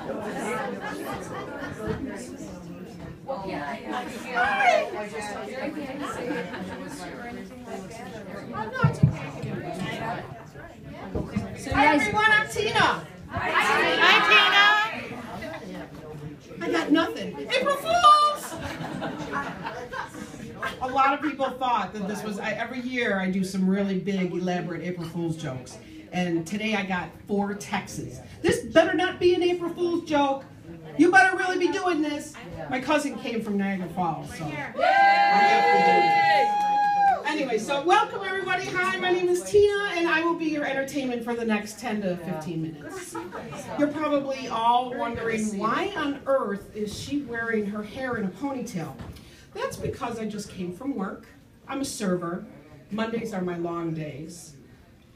Hi everyone, I'm Tina. Hi Tina. I got nothing. April Fools! A lot of people thought that this was, every year I do some really big, elaborate April Fool's jokes. And today I got 4 texts. This better not be an April Fool's joke. You better really be doing this. My cousin came from Niagara Falls, so I have to do it. Anyway, so welcome everybody. Hi, my name is Tina, and I will be your entertainment for the next 10 to 15 minutes. You're probably all wondering, why on earth is she wearing her hair in a ponytail? That's because I just came from work. I'm a server. Mondays are my long days.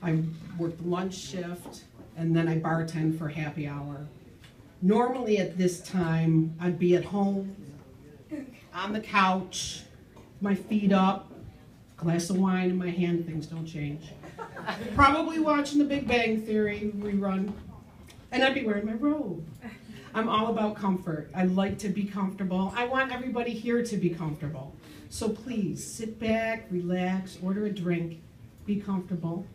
I work the lunch shift, and then I bartend for happy hour. Normally at this time, I'd be at home, on the couch, my feet up, glass of wine in my hand, things don't change. Probably watching the Big Bang Theory rerun, and I'd be wearing my robe. I'm all about comfort. I like to be comfortable. I want everybody here to be comfortable. So please, sit back, relax, order a drink, be comfortable.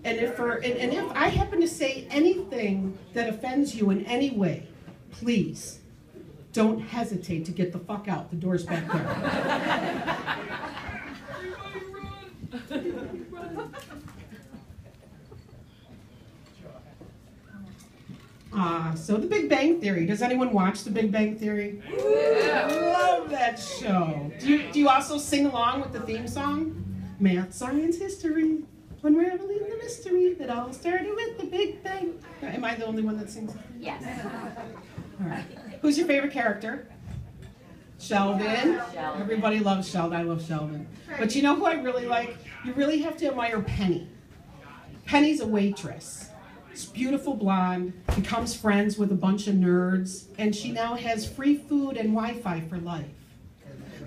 And if I happen to say anything that offends you in any way, please don't hesitate to get the fuck out. The door's back there. So The Big Bang Theory. Does anyone watch The Big Bang Theory? Yeah. I love that show. Do you also sing along with the theme song? Math, science, history. Unraveling the mystery that all started with the Big Bang. Am I the only one that sings? Yes. All right. Who's your favorite character? Sheldon. Everybody loves Sheldon. I love Sheldon. But you know who I really like? You really have to admire Penny. Penny's a waitress. She's beautiful blonde, becomes friends with a bunch of nerds, and she now has free food and Wi-Fi for life.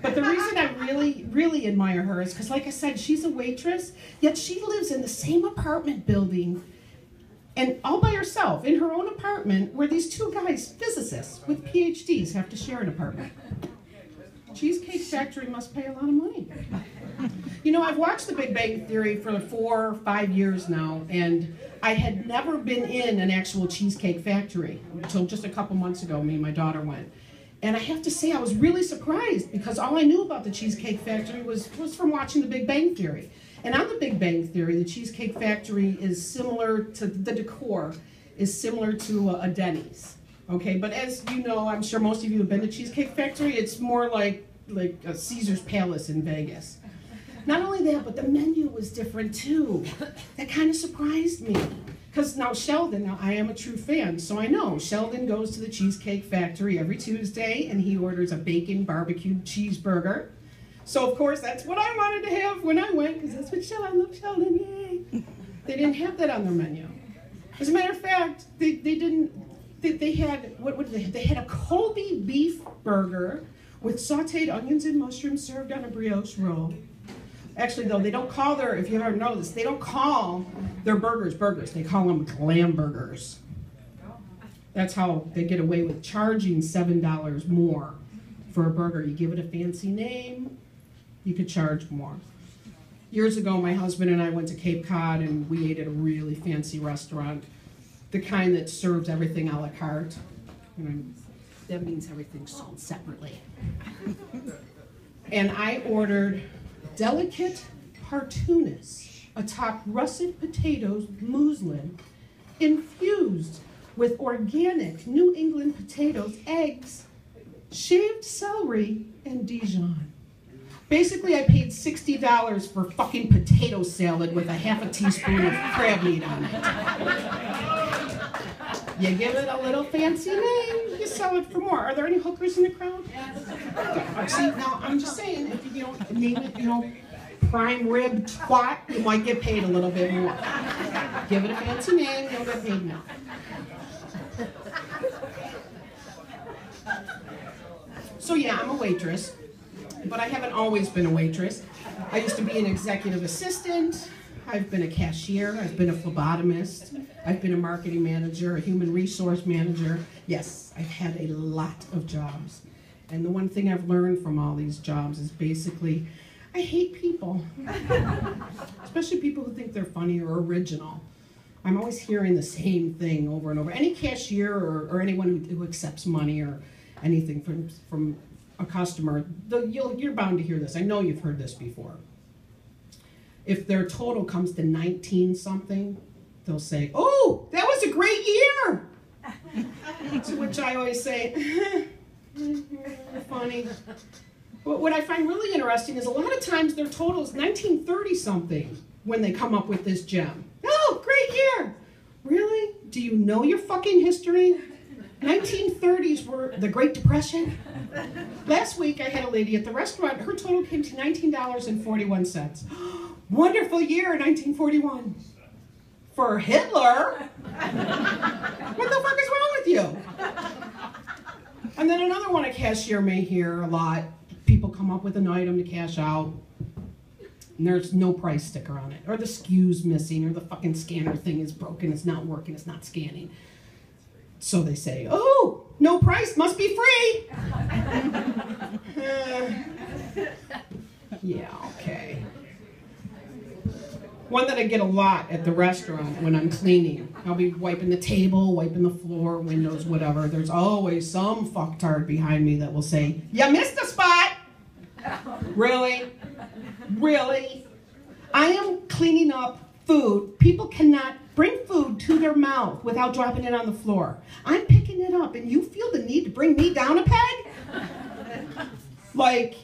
But the reason I really admire her is because, like I said, she's a waitress, yet she lives in the same apartment building and all by herself in her own apartment where these 2 guys, physicists with PhDs, have to share an apartment. Cheesecake Factory must pay a lot of money. You know, I've watched The Big Bang Theory for 4 or 5 years now, and I had never been in an actual Cheesecake Factory until just a couple months ago. Me and my daughter went. And I have to say, I was really surprised because all I knew about the Cheesecake Factory was from watching The Big Bang Theory. And on The Big Bang Theory, the Cheesecake Factory is similar to, the decor is similar to a Denny's. Okay, but as you know, I'm sure most of you have been to Cheesecake Factory, it's more like a Caesar's Palace in Vegas. Not only that, but the menu was different too. That kind of surprised me. Because now Sheldon, I am a true fan, so I know Sheldon goes to the Cheesecake Factory every Tuesday and he orders a bacon barbecued cheeseburger. So of course that's what I wanted to have when I went, because that's what I love Sheldon, yay. They didn't have that on their menu. As a matter of fact, they had a Colby beef burger with sauteed onions and mushrooms served on a brioche roll. Actually, though, they don't call their, if you ever noticed, they don't call their burgers burgers. They call them glam burgers. That's how they get away with charging $7 more for a burger. You give it a fancy name, you could charge more. Years ago, my husband and I went to Cape Cod, and we ate at a really fancy restaurant, the kind that serves everything a la carte. That means everything's sold separately. And I ordered delicate partunis atop russet potatoes muslin infused with organic New England potatoes, eggs, shaved celery, and Dijon. Basically, I paid $60 for fucking potato salad with a half a teaspoon of crab meat on it. You give it a little fancy name, you sell it for more. Are there any hookers in the crowd? Yes. See, now, I'm just saying, if you don't name it, prime rib twat, you might get paid a little bit more. Give it a fancy name, you'll get paid more. So yeah, I'm a waitress, but I haven't always been a waitress. I used to be an executive assistant. I've been a cashier, I've been a phlebotomist, I've been a marketing manager, a human resource manager. Yes, I've had a lot of jobs. And the one thing I've learned from all these jobs is basically, I hate people. Especially people who think they're funny or original. I'm always hearing the same thing over and over. Any cashier or anyone who accepts money or anything from a customer, you're bound to hear this. I know you've heard this before. If their total comes to 19 something, they'll say, "Oh, that was a great year." To which I always say, funny. But what I find really interesting is a lot of times their total is 1930 something when they come up with this gem. Oh, great year. Really? Do you know your fucking history? 1930s were the Great Depression. Last week I had a lady at the restaurant, her total came to $19.41. Wonderful year, 1941. For Hitler? What the fuck is wrong with you? And then another one a cashier may hear a lot. People come up with an item to cash out, and there's no price sticker on it, or the SKU's missing, or the fucking scanner thing is broken, it's not working, it's not scanning. So they say, "Oh, no price, must be free." Yeah, okay. One that I get a lot at the restaurant when I'm cleaning. I'll be wiping the table, wiping the floor, windows, whatever. There's always some fucktard behind me that will say, "You missed a spot." Really? Really? I am cleaning up food. People cannot bring food to their mouth without dropping it on the floor. I'm picking it up and you feel the need to bring me down a peg? Like,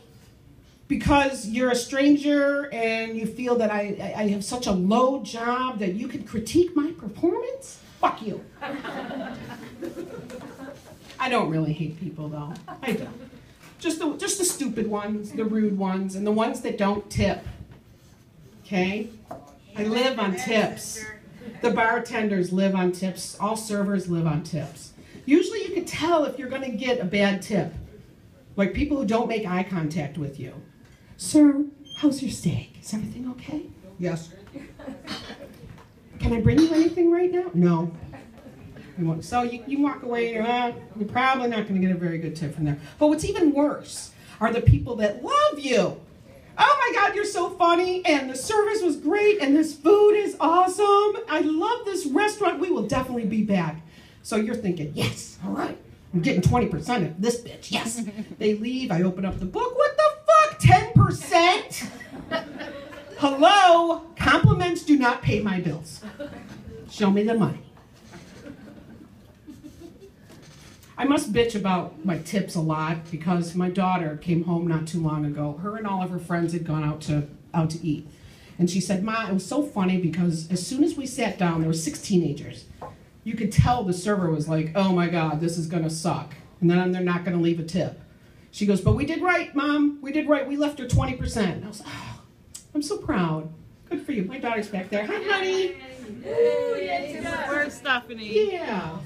because you're a stranger and you feel that I have such a low job that you could critique my performance? Fuck you. I don't really hate people though. I don't. Just the stupid ones, the rude ones, and the ones that don't tip. Okay? I live on tips. The bartenders live on tips. All servers live on tips. Usually you can tell if you're going to get a bad tip. Like people who don't make eye contact with you. "Sir, how's your steak? Is everything okay?" "Yes." "Can I bring you anything right now?" "No." So you walk away and you're probably not going to get a very good tip from there. But what's even worse are the people that love you. "Oh my God, you're so funny, and the service was great, and this food is awesome. I love this restaurant. We will definitely be back." So you're thinking, "Yes, all right. I'm getting 20% of this bitch. Yes." They leave. I open up the book. What the fuck? 10%? Hello? Compliments do not pay my bills. Show me the money. I must bitch about my tips a lot because my daughter came home not too long ago. Her and all of her friends had gone out to eat. And she said, "Ma, it was so funny because as soon as we sat down, there were 6 teenagers. You could tell the server was like, oh my God, this is gonna suck. And then they're not gonna leave a tip." She goes, "But we did right, Mom. We did right. We left her 20%. And I was like, "Oh, I'm so proud. Good for you." My daughter's back there. "Hi, honey." Where's Stephanie? Yeah.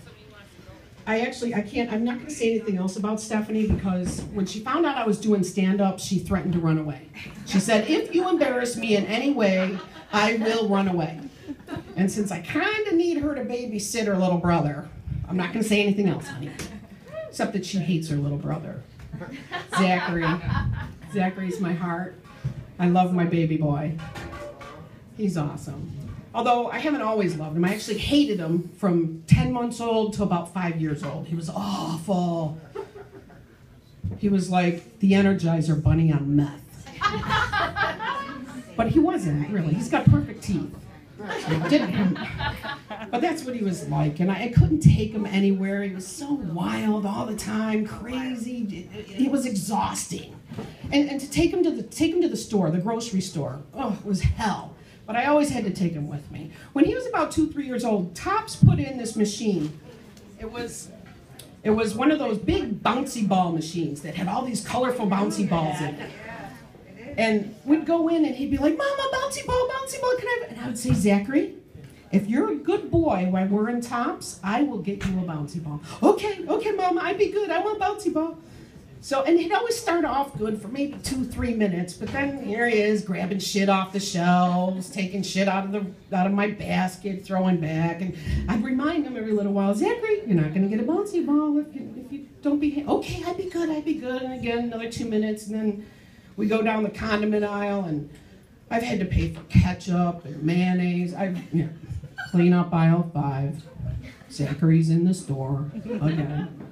I'm not going to say anything else about Stephanie because when she found out I was doing stand-up, she threatened to run away. She said, "If you embarrass me in any way, I will run away." And since I kind of need her to babysit her little brother, I'm not going to say anything else, honey. Except that she hates her little brother. Zachary. Zachary's my heart. I love my baby boy. He's awesome. Although I haven't always loved him. I actually hated him from 10 months old to about 5 years old. He was awful. He was like the Energizer Bunny on meth. But he wasn't, really. He's got perfect teeth. But that's what he was like. And I couldn't take him anywhere. He was so wild all the time, crazy. It was exhausting. And to take him to the store, the grocery store, oh, it was hell. But I always had to take him with me. When he was about 2-3 years old, Tops put in this machine. It was one of those big bouncy ball machines that had all these colorful bouncy balls in it. And we'd go in and he'd be like, "Mama, bouncy ball, can I have it?" And I would say, "Zachary, if you're a good boy while we're in Tops, I will get you a bouncy ball." Okay, Mama, I'd be good. I want bouncy ball." So, and he'd always start off good for maybe 2-3 minutes, but then here he is grabbing shit off the shelves, taking shit out of my basket, throwing back, and I'd remind him every little while, Zachary, you're not going to get a bouncy ball if you don't behave. Okay, I'd be good, and again, another 2 minutes, and then we go down the condiment aisle, and I've had to pay for ketchup and mayonnaise. Clean up aisle 5. Zachary's in the store again.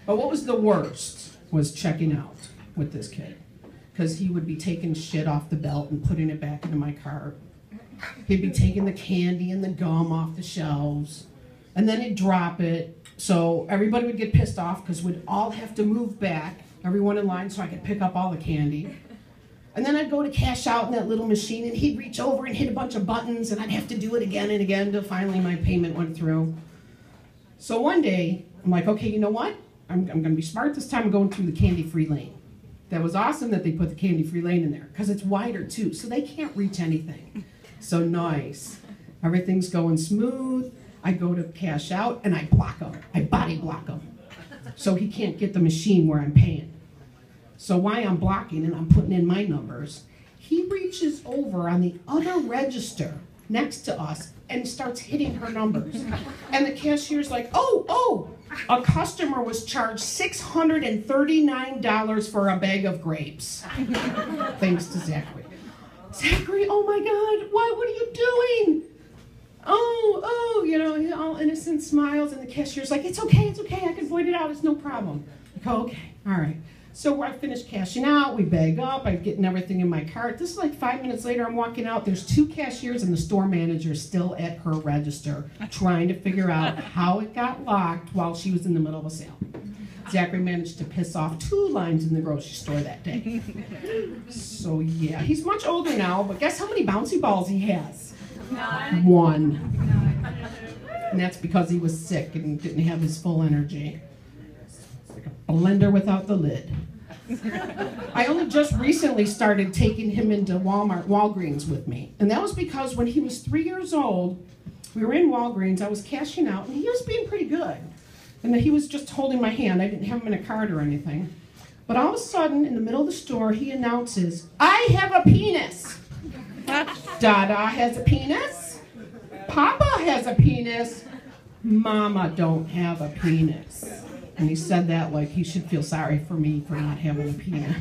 But what was the worst was checking out with this kid, because he would be taking shit off the belt and putting it back into my cart. He'd be taking the candy and the gum off the shelves, and then he'd drop it. So everybody would get pissed off because we'd all have to move back, everyone in line, so I could pick up all the candy. And then I'd go to cash out in that little machine, and he'd reach over and hit a bunch of buttons, and I'd have to do it again and again until finally my payment went through. So one day, I'm like, okay, you know what? I'm going to be smart this time. I'm going through the candy-free lane. That was awesome that they put the candy-free lane in there, because it's wider too, so they can't reach anything. So nice. Everything's going smooth. I go to cash out, and I block him. I body block him, so he can't get the machine where I'm paying. So while I'm blocking and I'm putting in my numbers, he reaches over on the other register next to us and starts hitting her numbers. And the cashier's like, oh, a customer was charged $639 for a bag of grapes. Thanks to Zachary. Zachary, oh my God, what are you doing? Oh, all innocent smiles, and the cashier's like, it's okay, I can void it out, it's no problem. I go, okay, all right. So I finished cashing out, we bag up, I'm getting everything in my cart. This is like 5 minutes later, I'm walking out, there's 2 cashiers and the store manager still at her register trying to figure out how it got locked while she was in the middle of a sale. Zachary managed to piss off 2 lines in the grocery store that day. So yeah, he's much older now, but guess how many bouncy balls he has? 1. And that's because he was sick and didn't have his full energy. It's like a blender without the lid. I only just recently started taking him into Walgreens with me. And that was because when he was 3 years old, we were in Walgreens, I was cashing out, and he was being pretty good. And he was just holding my hand. I didn't have him in a cart or anything. But all of a sudden, in the middle of the store, he announces, I have a penis. Dada has a penis. Papa has a penis. Mama don't have a penis. And he said that like he should feel sorry for me for not having a penis.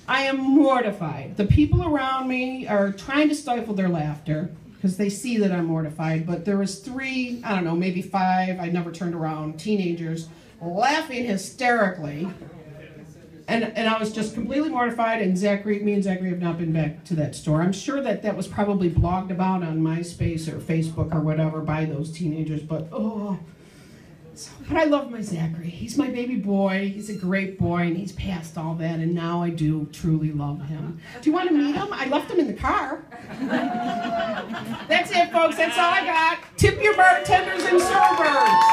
I am mortified. The people around me are trying to stifle their laughter because they see that I'm mortified, but there was 3, I don't know, maybe 5, I never turned around, teenagers laughing hysterically. And I was just completely mortified, and me and Zachary have not been back to that store. I'm sure that was probably blogged about on MySpace or Facebook or whatever by those teenagers, but but I love my Zachary. He's my baby boy. He's a great boy, and he's past all that, and now I do truly love him. Do you want to meet him? I left him in the car. That's it, folks. That's all I got. Tip your bartenders and servers.